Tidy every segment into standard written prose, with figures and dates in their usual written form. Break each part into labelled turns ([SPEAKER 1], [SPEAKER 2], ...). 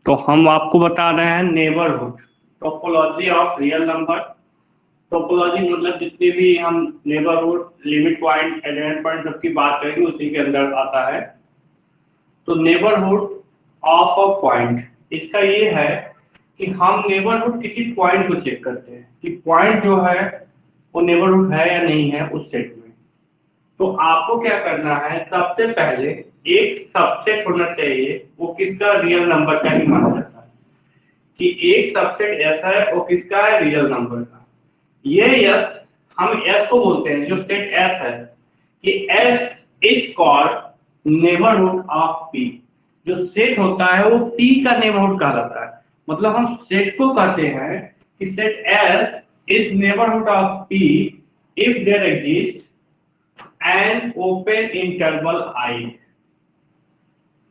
[SPEAKER 1] तो हम आपको बता रहे हैं neighbourhood, topology of real number. Topology मतलब जितने भी हम नेबरहुड, लिमिट पॉइंट, एडेंट पॉइंट सबकी बात करेंगे उसी के अंदर आता है। तो नेबरहुड ऑफ अ पॉइंट, इसका ये है कि हम नेबरहुड किसी पॉइंट को चेक करते हैं कि पॉइंट जो है वो नेबरहुड है या नहीं है उस सेट में। तो आपको क्या करना है, सबसे पहले एक सबसेट होना चाहिए, वो किसका, रियल नंबर का ही माना जाता है कि एक सबसेट ऐसा है वो किसका है, रियल नंबर का। ये यस, हम एस को बोलते हैं, जो सेट एस है कि S is called neighbourhood of P. जो सेट होता है वो पी का नेबरहुड कहलाता है। मतलब हम सेट को कहते हैं कि set S is neighbourhood of P if there exist an open interval I.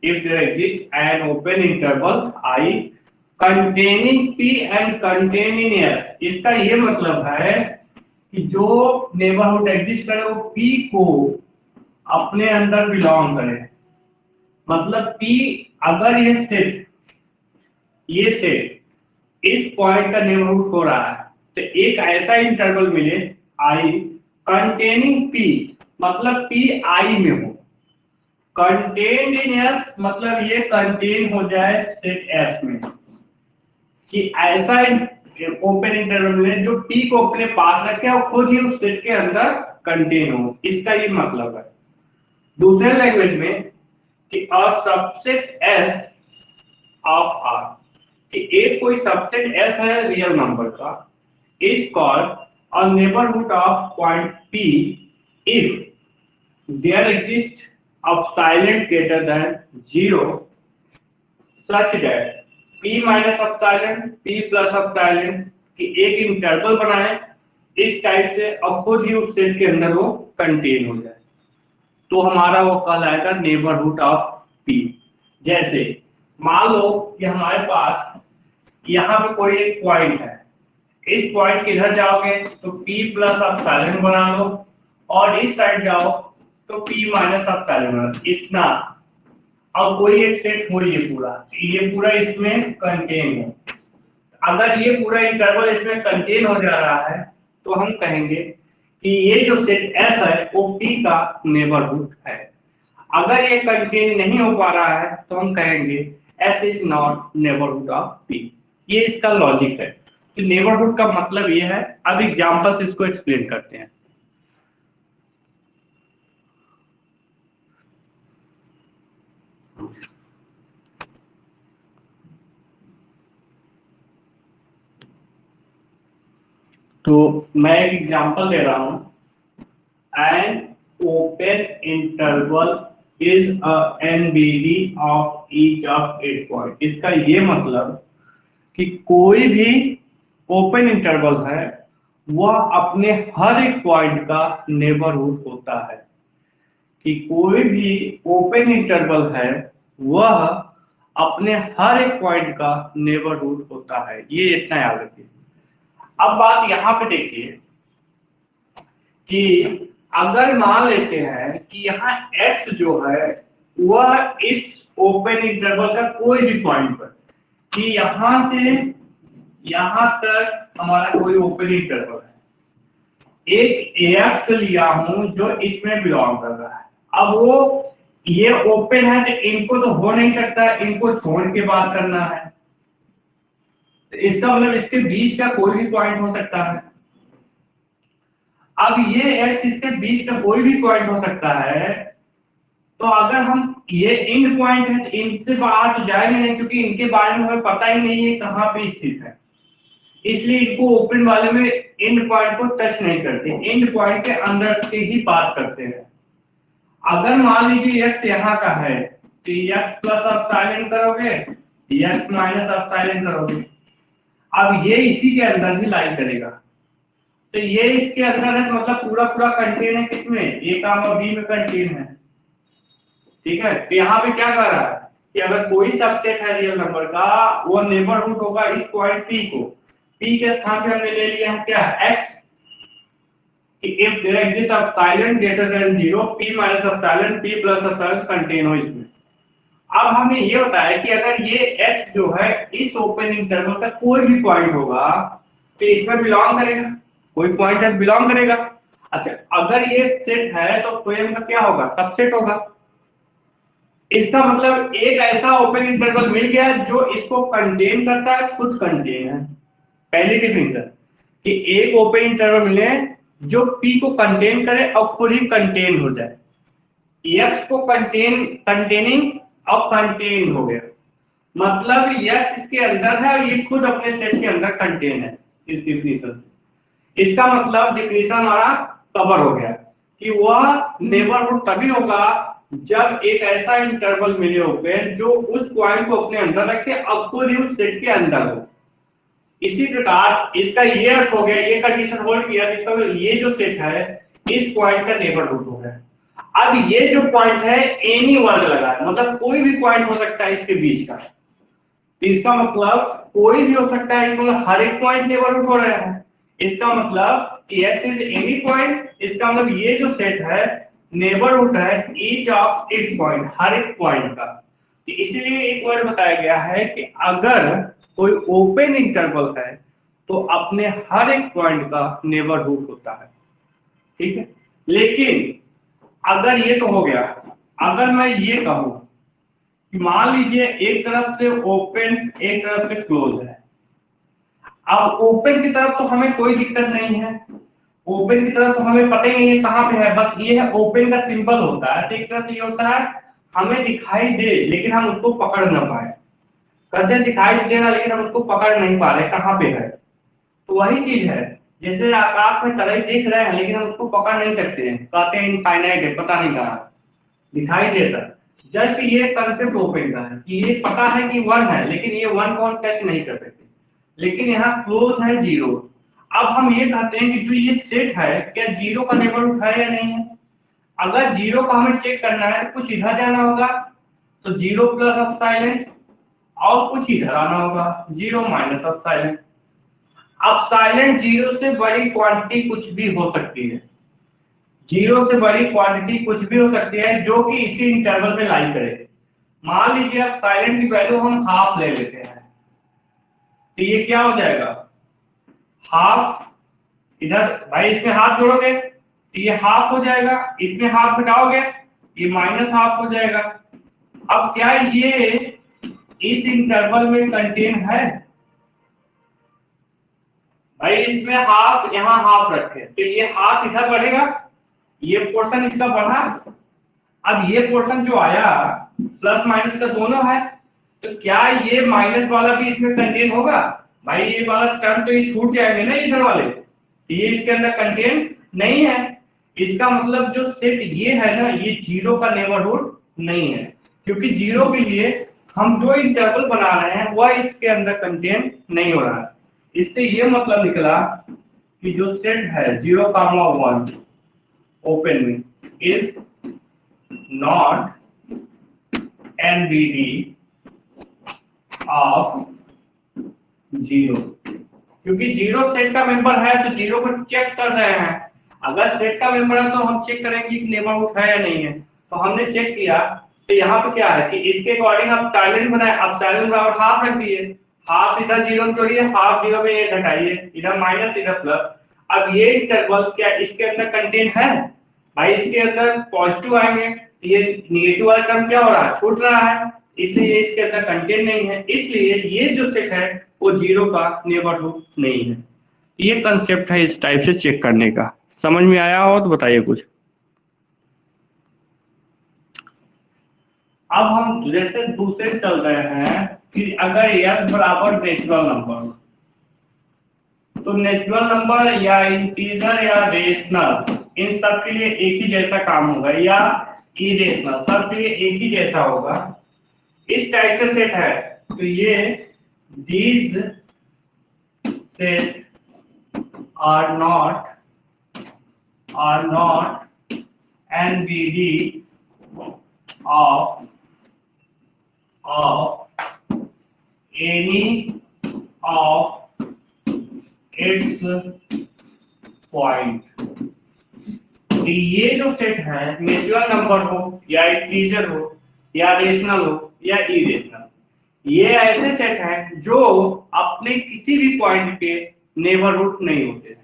[SPEAKER 1] If there exists an open interval I containing P and containing S, इसका ये मतलब है कि जो नेबरहुड एग्जिस्ट करे वो P को अपने अंदर बिलोंग करे। मतलब P, अगर ये सेट इस पॉइंट का नेबरहुड हो रहा है तो एक ऐसा इंटरवल मिले I कंटेनिंग P, मतलब P I में हो। कंटेन्ड इन एस मतलब ये कंटेन हो जाए सेट एस में, कि ऐसा ओपन इंटरवल में जो पी को अपने पास रखे और खुद ही उस सेट के अंदर कंटेन हो, इसका ये मतलब है। दूसरे लैंग्वेज में कि a subset S of R, कि एक कोई सबसेट एस है रियल नंबर का, is called a neighbourhood of point P if there exists epsilon greater than 0 such that p minus epsilon p plus epsilon की एक interval बनाए इस type से और खुद ही उस सेट के अंदर वो कंटेन हो जाए, तो हमारा वो कहलाएगा नेबरहुड ऑफ p। जैसे मान लो कि हमारे पास यहाँ पे कोई एक पॉइंट है, इस पॉइंट के इधर जाओगे तो p प्लस एप्सिलॉन बना लो और इस साइड जाओ तो p माइनस एप्सिलॉन, इतना। अब कोई एक सेट हो ये पूरा इसमें कंटेन है। अगर ये पूरा इंटरवल इसमें कंटेन हो जा रहा है तो हम कहेंगे कि ये जो सेट S है वो P का नेबरहुड है। अगर ये कंटेन नहीं हो पा रहा है तो हम कहेंगे S is not neighbourhood of P। ये इसका लॉजिक है कि नेबरहुड का मतलब ये है। अब एग्जांपल से इसको एक्सप्लेन करते हैं। तो मैं एक एग्जांपल दे रहा हूं, an open interval is a NBD of each of its point. इसका ये मतलब कि कोई भी ओपन इंटरवल है वह अपने हर एक पॉइंट का नेबरहुड होता है, कि कोई भी ओपन इंटरवल है वह अपने हर एक पॉइंट का नेबरहुड होता है। ये इतना याद रखिए। अब बात यहाँ पे देखिए कि अगर मान लेते हैं कि यहाँ x जो है वह इस ओपन इंटरवल का कोई भी पॉइंट पर, कि यहां से यहां तक हमारा कोई ओपन इंटरवल है, एक ax लिया हूं जो इसमें बिलोंग कर रहा है। अब वो ये ओपन है तो इनको तो हो नहीं सकता, इनको छोड़ के बात करना है, तो इसका मतलब इसके बीच का कोई भी पॉइंट हो सकता है। अब ये x इसके बीच का कोई भी पॉइंट हो सकता है, तो अगर हम ये इंड पॉइंट है तो इनसे बाहर तो जाएंगे नहीं, क्योंकि इनके बारे में हमें पता ही नहीं है कहाँ पे स्थित है, इसलिए इनको ओपन वाले में इंड पॉइंट को टच नहीं करते, इंड पॉइंट के अंदर से ही बात करते हैं। अगर मान लीजिए x यहाँ का है तो x प्लस एप्सिलॉन करोगे, x माइनस एप्सिलॉन करोगे, अब ये इसी के अंदर ही लाई करेगा, तो ये इसके अंदर है, मतलब पूरा पूरा कंटेन है किसमें, ए कामा बी में कंटेन है। ठीक है, तो यहाँ पे क्या कर रहा है कि अगर कोई सबसेट है रियल नंबर का, वो नेबरहुड होगा इस पॉइंट P को। P के स्थान पे हमने ले लिया है क्या, x, if there exists epsilon greater than 0 p minus epsilon p plus epsilon contain हो इसमें। अब हमें ये बताया कि अगर ये x जो है इस ओपन इंटरवल का कोई भी पॉइंट होगा तो इसमें बिलोंग करेगा, कोई पॉइंट है बिलोंग करेगा। अच्छा, अगर ये सेट है तो स्वयं का क्या होगा, सबसेट होगा। इसका मतलब एक ऐसा ओपन इंटरवल मिल गया जो इसको कंटेन करता है, खुद कंटेन है। पहली डिफिनेशन कि एक ओपन इंटरवल मिले जो P को कंटेन करे और खुद ही कंटेन हो जाए। X को कंटेनिंग और कंटेन हो गया, मतलब X इसके अंदर है और ये खुद अपने सेट के अंदर कंटेन है। इस डिफिनेशन से इसका मतलब डिफिनेशन हमारा कवर हो गया कि वह नेबरहुड तभी होगा जब एक ऐसा इंटरवल मिले ओपन जो उस पॉइंट को अपने अंदर रखे और खुद ही उस सेट के अंदर हो। इसी प्रकार इसका ये अर्थ हो गया, ये कंडीशन होल्ड किया, इसका ये जो सेट है इस पॉइंट का नेबरहुड हो गया। अब ये जो पॉइंट है एनी वर्ग लगा है, मतलब कोई भी पॉइंट हो सकता है इसके बीच का। इसका मतलब कोई भी हो सकता है, इसका मतलब हर एक पॉइंट नेबरहुड हो रहा है। इसका मतलब कि x इज एनी पॉइंट, इसका मतलब ये जो सेट है नेबरहुड है ईच ऑफ इट्स पॉइंट, हर एक पॉइंट का। तो इसीलिए एक वर्ड बताया गया है कि अगर कोई ओपन इंटरवल है तो अपने हर एक पॉइंट का नेबरहुड होता है, ठीक है। लेकिन अगर ये तो हो गया, अगर मैं ये कहूं कि मान लीजिए एक तरफ से ओपन एक तरफ से क्लोज है। अब ओपन की तरफ तो हमें कोई दिक्कत नहीं है, ओपन की तरफ तो हमें पता ही नहीं है कहां पे है, बस ये है ओपन का सिंबल होता है। तो एक तरफ ये होता है हमें दिखाई दे लेकिन हम उसको पकड़ ना पाए, कहते हैं दिखाई देगा लेकिन हम उसको पकड़ नहीं पा रहे कहां पे है। तो वही चीज है, जैसे आकाश में तारे दिख रहे हैं लेकिन हम उसको पकड़ नहीं सकते हैं, कहते हैं इनफाइनाइट है, पता नहीं कहां दिखाई देता। जस्ट ये कंसेप्ट ओपन का है कि ये पता है कि वन है लेकिन ये वन को हम टच नहीं कर सकते, लेकिन यहाँ क्लोज है जीरो। अब हम ये कहते हैं कि जो ये सेट है क्या जीरो का नेबरहुड है या नहीं है। अगर जीरो का हमें चेक करना है तो कुछ इधर जाना होगा, तो जीरो प्लस ऑफ साइलेंट, और कुछ इधर आना होगा जीरो माइनस ऑफ साइलेंट। अब साइलेंट जीरो से बड़ी क्वांटिटी कुछ भी हो सकती है, जीरो से बड़ी क्वांटिटी कुछ भी हो सकती है जो कि इसी इंटरवल में लाई करे। मान लीजिए अब साइलेंट की वैल्यू हम हाफ ले लेते हैं, तो ये क्या हो जाएगा हाफ, इधर भाई इसमें हाफ जोड़ोगे तो ये हाफ हो जाएगा, इसमें हाफ घटाओगे ये माइनस हाफ हो जाएगा। अब क्या ये इस इंटरवल में कंटेन है, भाई इसमें हाफ यहाँ हाफ रखे तो ये हाफ इधर बढ़ेगा, ये पोर्शन इसका बढ़ा। अब ये पोर्शन जो आया प्लस माइनस का दोनों है, तो क्या ये माइनस वाला भी इसमें कंटेन होगा, भाई ये वाला टर्म तो ये छूट जाएंगे ना इधर वाले, ये इसके अंदर कंटेन नहीं है। इसका मतलब जो सेट ये है ना ये जीरो का नेबरहुड नहीं है, क्योंकि जीरो के लिए हम जो इंटरवल बना रहे हैं वह इसके अंदर कंटेन नहीं हो रहा है। इससे ये मतलब निकला कि जो सेट है 0,1 ओपन में is not NBD of zero, क्योंकि जीरो सेट का मेंबर है तो जीरो को चेक कर रहे हैं। अगर सेट का मेंबर है तो हम चेक करेंगे कि नेबरहुड है या नहीं है। तो हमने चेक किया तो यहाँ पे क्या है कि इसके अकॉर्डिंग आप साइलेंट बनाए, आप साइलेंट बराबर हाफ रख दिए, हाफ इधर जीरो में जोड़िए, हाफ जीरो में ये घटाइए, इधर माइनस इधर प्लस। अब ये इंटरवल क्या इसके अंदर कंटेन है, भाई इसके अंदर पॉजिटिव आएंगे, ये नेगेटिव वाला टर्म क्या हो रहा है छूट रहा है, इसलिए इसके अंदर कंटेन नहीं है, इसलिए ये जो सेट है वो जीरो का नेबरहुड नहीं है। ये कंसेप्ट है इस टाइप से चेक करने का, समझ में आया हो तो बताइए कुछ। अब हम जैसे दूसरे चल रहे हैं कि अगर s बराबर नेचुरल नंबर, तो नेचुरल नंबर या इंटीजर या रेशनल इन सब के लिए एक ही जैसा काम होगा, या इरेशनल सब के लिए एक ही जैसा होगा। इस टाइप से सेट है तो ये these set are not NBD of any of its point। ये जो सेट है नेचुरल नंबर हो या इंटीजर हो या रेशनल हो या इरेशनल, ये ऐसे सेट हैं जो अपने किसी भी पॉइंट के नेबरहुड नहीं होते हैं।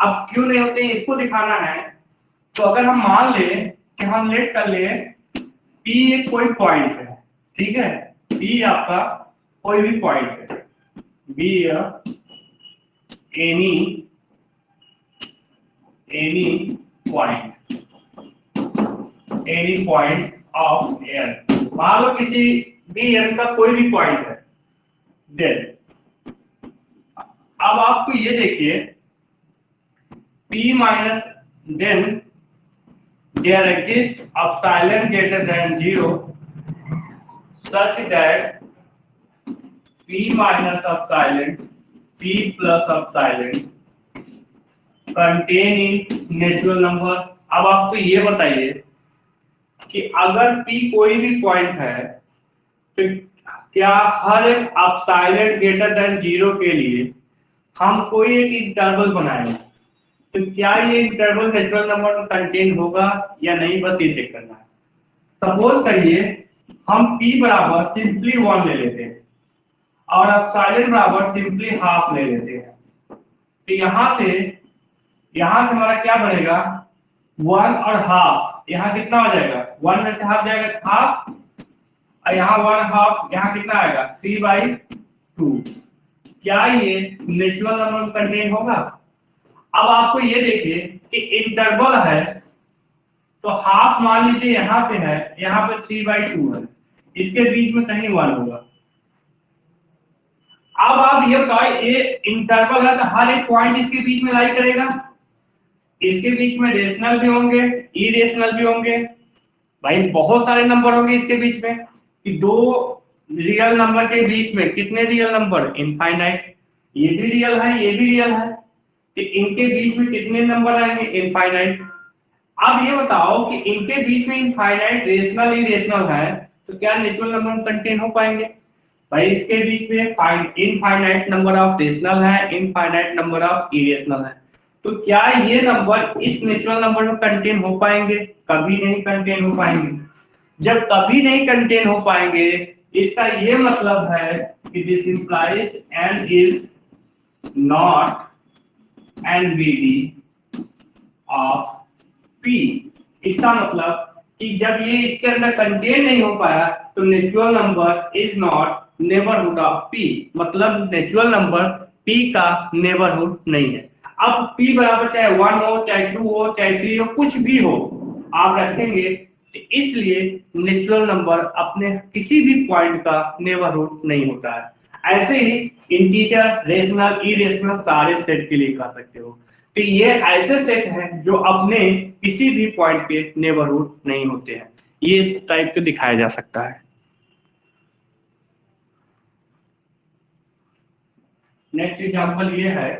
[SPEAKER 1] अब क्यों नहीं होते हैं इसको दिखाना है। तो अगर हम मान ले कि हम लेट कर ले P एक कोई पॉइंट है, ठीक है, P आपका कोई भी पॉइंट है, be any point of air, मान लो किसी भी एयर का कोई भी पॉइंट है, देन अब आपको ये देखिए P minus then there exists epsilon greater than 0 such that P minus epsilon P plus epsilon contain in natural number। अब आपको ये बताइए कि अगर P कोई भी पॉइंट है तो क्या हर एक epsilon greater than 0 के लिए हम कोई एक इंटरवल बनाएंगे, तो क्या ये इंटरवल नेचुरल नंबर में कंटेन होगा या नहीं, बस ये चेक करना है। सपोज करिए हम P बराबर सिंपली 1 ले लेते हैं और एप्सिलॉन बराबर सिंपली हाफ ले लेते हैं, तो यहां से हमारा क्या बनेगा 1 और हाफ, यहाँ कितना हो जाएगा 1 में से हाफ जाएगा हाफ, और यहाँ 1 हाफ, यहाँ कितना आएगा 3/2। क्या ये नेचुरल नंबर में कंटेन होगा? अब आपको ये देखिए कि इंटरवल है तो हाफ मान लीजिए यहाँ पे है, यहाँ पे 3/2 है, इसके बीच में कहीं 1 होगा। अब आप ये बताओ ये इंटरवल है तो हर एक पॉइंट इसके बीच में लाई करेगा, इसके बीच में रेशनल भी होंगे इरेशनल भी होंगे, भाई बहुत सारे नंबर होंगे इसके बीच में, कि दो रियल नंबर के बीच में कितने रियल नंबर इनफाइनाइट, ये भी रियल है ये भी रियल है, कि इनके बीच में कितने नंबर आएंगे इनफाइनाइट। अब ये बताओ कि इनके बीच में इनफाइनाइट रेशनल इरेशनल है तो क्या नेचुरल नंबर में कंटेन हो पाएंगे? भाई इसके बीच में इनफाइनाइट नंबर ऑफ रेशनल है इनफाइनाइट नंबर ऑफ इरेशनल है, तो क्या ये नंबर इस नेचुरल नंबर में कंटेन हो पाएंगे? कभी नहीं कंटेन हो पाएंगे। जब कभी नहीं कंटेन हो पाएंगे इसका ये मतलब है कि this implies n is not NBD of P। इसका मतलब कि जब ये इसके अंदर कंटेन नहीं हो पाया तो natural number is not neighbourhood of P, मतलब नेचुरल नंबर P का नेबरहुड नहीं है। अब P बराबर चाहे 1 हो चाहे 2 हो चाहे 3 हो कुछ भी हो आप रखेंगे, तो इसलिए नेचुरल नंबर अपने किसी भी पॉइंट का नेबरहुड नहीं होता है। ऐसे ही इंटीजर रेशनल इरेशनल सारे सेट के लिए कर सकते हो, तो ये ऐसे सेट हैं जो अपने किसी भी पॉइंट के नेबरहुड नहीं होते हैं, ये इस टाइप के दिखाया जा सकता है। नेक्स्ट एग्जांपल ये है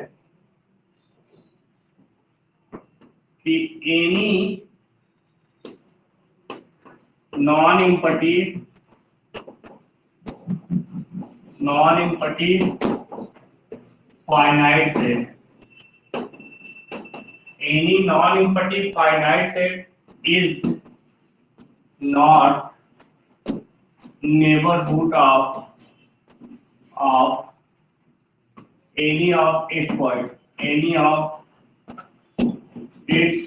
[SPEAKER 1] कि any non empty finite set, any non-empty finite set is not neighborhood of any of its point, any of its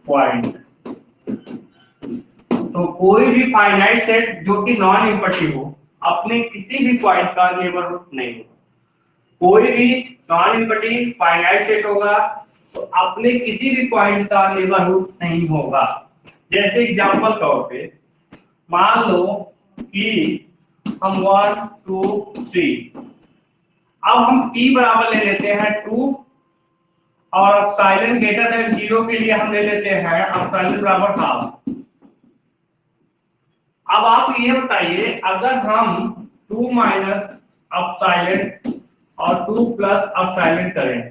[SPEAKER 1] point। तो कोई भी फाइनाइट सेट जो कि नॉन इम्पटी हो अपने किसी भी पॉइंट का नेबरहुड नहीं हो, कोई भी नॉन इम्पटी फाइनाइट सेट होगा तो अपने किसी भी पॉइंट का नेबरहुड नहीं होगा। जैसे एग्जांपल तौर पे मान लो कि हम 1 2 3, अब हम P बराबर ले लेते हैं 2 और एप्सिलॉन ग्रेटर देन 0 के लिए हम ले लेते हैं एप्सिलॉन बराबर हाफ। अब आप ये बताइए अगर हम 2 माइनस एप्सिलॉन और 2 प्लस एप्सिलॉन करें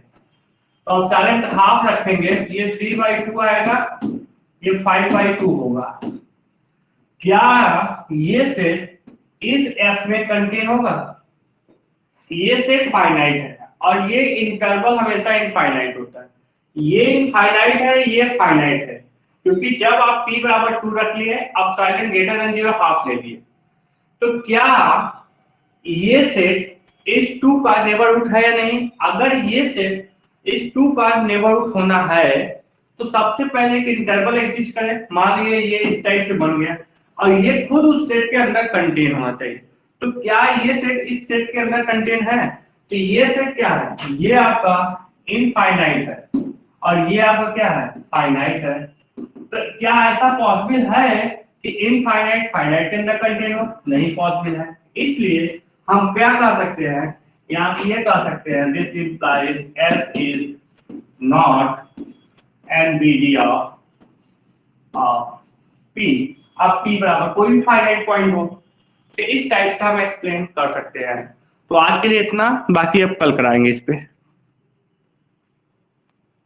[SPEAKER 1] तो एप्सिलॉन हाफ रखेंगे, ये 3/2 आएगा, ये 5/2 होगा। क्या ये सेट इस S में कंटेन होगा? ये सेट फाइनाइट है और ये इंटरवल हमेशा इनफाइनाइट होता है, ये इनफाइनाइट है ये फाइनाइट है, क्योंकि जब आप p बराबर 2 रख लिए, अब साइलेंट ग्रेटर देन 0 हाफ ले लिए, तो क्या ये सेट इस 2 का नेबरहुड है या नहीं? अगर ये सेट इस 2 का नेबरहुड होना है तो सबसे पहले एक इंटरवल एग्जिस्ट करे। मान लीजिए ये इस टाइप से बन गया और ये खुद उस सेट के अंदर कंटेन होना चाहिए। तो क्या ये सेट इस सेट के अंदर कंटेन है? तो ये सेट क्या है? ये आपका इनफाइनाइट है और ये आपका क्या है? फाइनाइट है। तो क्या ऐसा पॉसिबल है कि इनफाइनाइट फाइनाइट के अंदर कंटेन हो? नहीं पॉसिबल है। इसलिए हम क्या कर सकते हैं, यहाँ पे ये कह सकते हैं this implies S is not NBD of P। अब P बराबर कोई भी फाइनाइट पॉइंट हो, तो इस टाइप से हम एक्सप्लेन कर सकते हैं। तो आज के लिए इतना, बाकी अब कल कराएंगे इस पे।